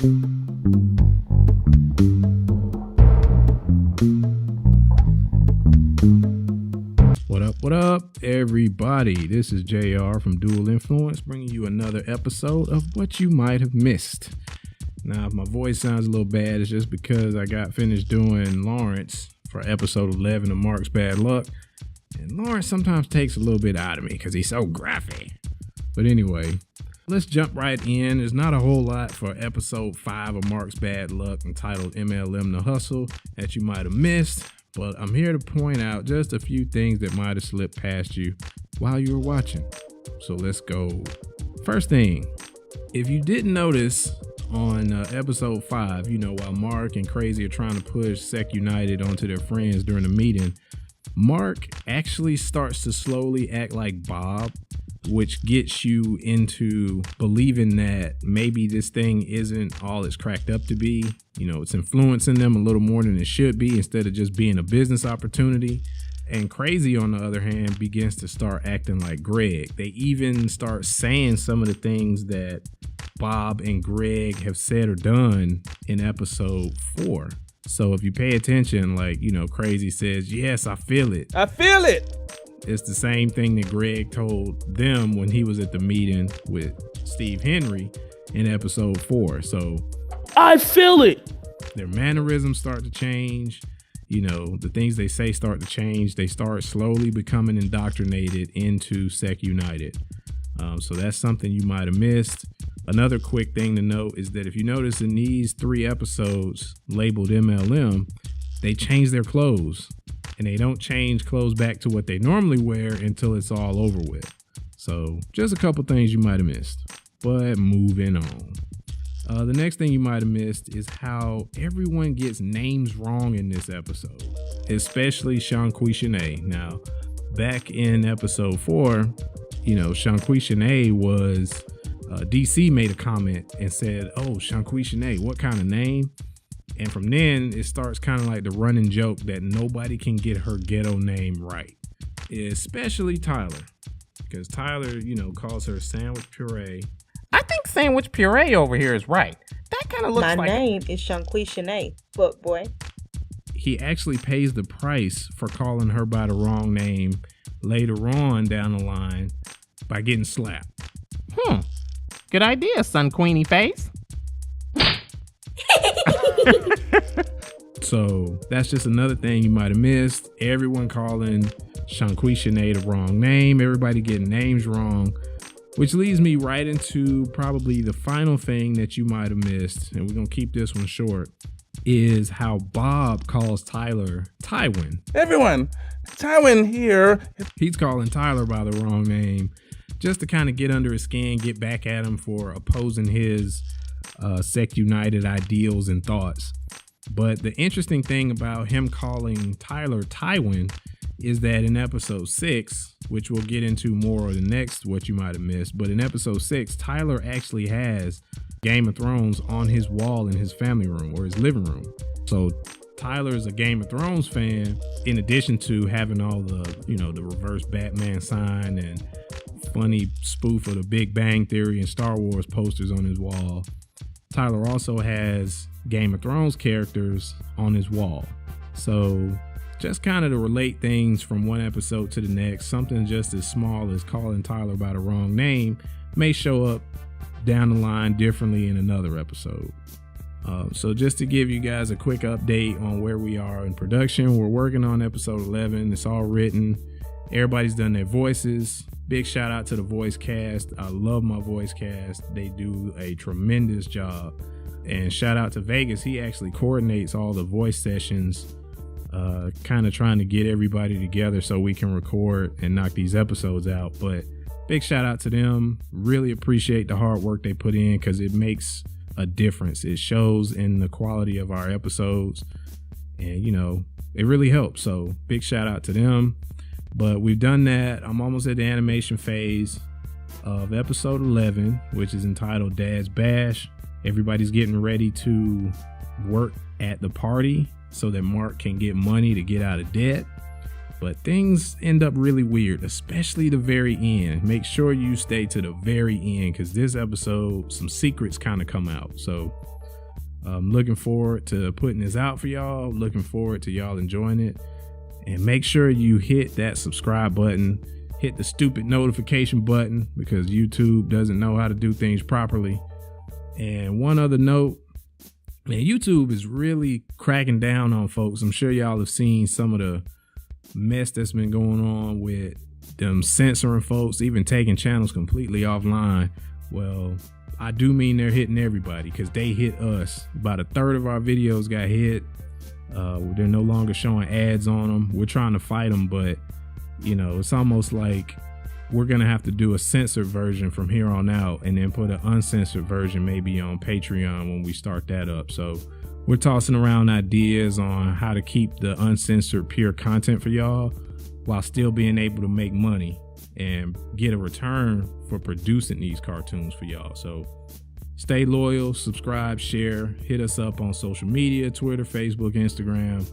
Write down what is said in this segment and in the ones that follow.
What up, everybody? This is JR from Dual Influence, bringing you another episode of What You Might Have Missed. Now, if my voice sounds a little bad, it's just because I got finished doing Lawrence for episode 11 of Mark's Bad Luck. And Lawrence sometimes takes a little bit out of me because he's so graphic. But anyway, let's jump right in. There's not a whole lot for episode 5 of Mark's Bad Luck entitled MLM The Hustle that you might have missed. But I'm here to point out just a few things that might have slipped past you while you were watching. So let's go. First thing, if you didn't notice on episode 5, while Mark and Crazy are trying to push Sec United onto their friends during the meeting, Mark actually starts to slowly act like Bob, which gets you into believing that maybe this thing isn't all it's cracked up to be. It's influencing them a little more than it should be instead of just being a business opportunity. And Crazy, on the other hand, begins to start acting like Greg. They even start saying some of the things that Bob and Greg have said or done in episode 4. So if you pay attention, Crazy says, "Yes, I feel it. I feel it." It's the same thing that Greg told them when he was at the meeting with Steve Henry in episode 4. So I feel it. Their mannerisms start to change. The things they say start to change. They start slowly becoming indoctrinated into Sec United. So that's something you might have missed. Another quick thing to note is that if you notice in these 3 episodes labeled MLM, they change their clothes. And they don't change clothes back to what they normally wear until it's all over with. So just a couple things you might have missed. But moving on. The next thing you might have missed is how everyone gets names wrong in this episode, especially Shanqui Shanae. Now, back in episode 4, Shanqui Shanae was, DC made a comment and said, "Oh, Shanqui Shanae, what kind of name?" And from then, it starts kind of like the running joke that nobody can get her ghetto name right, especially Tyler. Because Tyler, calls her Sandwich Puree. I think Sandwich Puree over here is right. That kind of looks My like... My name is Shanqui Shanae, fuck boy. He actually pays the price for calling her by the wrong name later on down the line by getting slapped. Good idea, Sun Queenie Face. So that's just another thing you might have missed. Everyone calling Shanqui Shanae the wrong name. Everybody getting names wrong. Which leads me right into probably the final thing that you might have missed, and we're going to keep this one short, is how Bob calls Tyler Tywin. Everyone, Tywin here. He's calling Tyler by the wrong name just to kind of get under his skin, get back at him for opposing his Sec United ideals and thoughts. But the interesting thing about him calling Tyler Tywin is that in episode 6, which we'll get into more of the next What You Might Have Missed, but in episode 6, Tyler actually has Game of Thrones on his wall in his family room or his living room. So Tyler is a Game of Thrones fan, in addition to having all the, the reverse Batman sign and funny spoof of the Big Bang Theory and Star Wars posters on his wall. Tyler also has Game of Thrones characters on his wall. So just kind of to relate things from one episode to the next, something just as small as calling Tyler by the wrong name may show up down the line differently in another episode. So just to give you guys a quick update on where we are in production, we're working on episode 11. It's all written. Everybody's done their voices. Big shout out to the voice cast. I love my voice cast. They do a tremendous job. And shout out to Vegas. He actually coordinates all the voice sessions, kind of trying to get everybody together so we can record and knock these episodes out. But big shout out to them. Really appreciate the hard work they put in because it makes a difference. It shows in the quality of our episodes, and it really helps. So big shout out to them. But we've done that. I'm almost at the animation phase of episode 11, which is entitled Dad's Bash. Everybody's getting ready to work at the party so that Mark can get money to get out of debt. But things end up really weird, especially the very end. Make sure you stay to the very end because this episode, some secrets kind of come out. So I'm looking forward to putting this out for y'all. Looking forward to y'all enjoying it. And make sure you hit that subscribe button. Hit the stupid notification button because YouTube doesn't know how to do things properly. And one other note, man, YouTube is really cracking down on folks. I'm sure y'all have seen some of the mess that's been going on with them censoring folks, even taking channels completely offline. Well, I do mean they're hitting everybody because they hit us. About a third of our videos got hit. They're no longer showing ads on them. We're trying to fight them, but you know, it's almost like we're gonna have to do a censored version from here on out and then put an uncensored version maybe on Patreon when we start that up. So we're tossing around ideas on how to keep the uncensored pure content for y'all while still being able to make money and get a return for producing these cartoons for y'all. So stay loyal, subscribe, share, hit us up on social media, Twitter, Facebook, Instagram.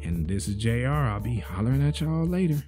And this is JR. I'll be hollering at y'all later.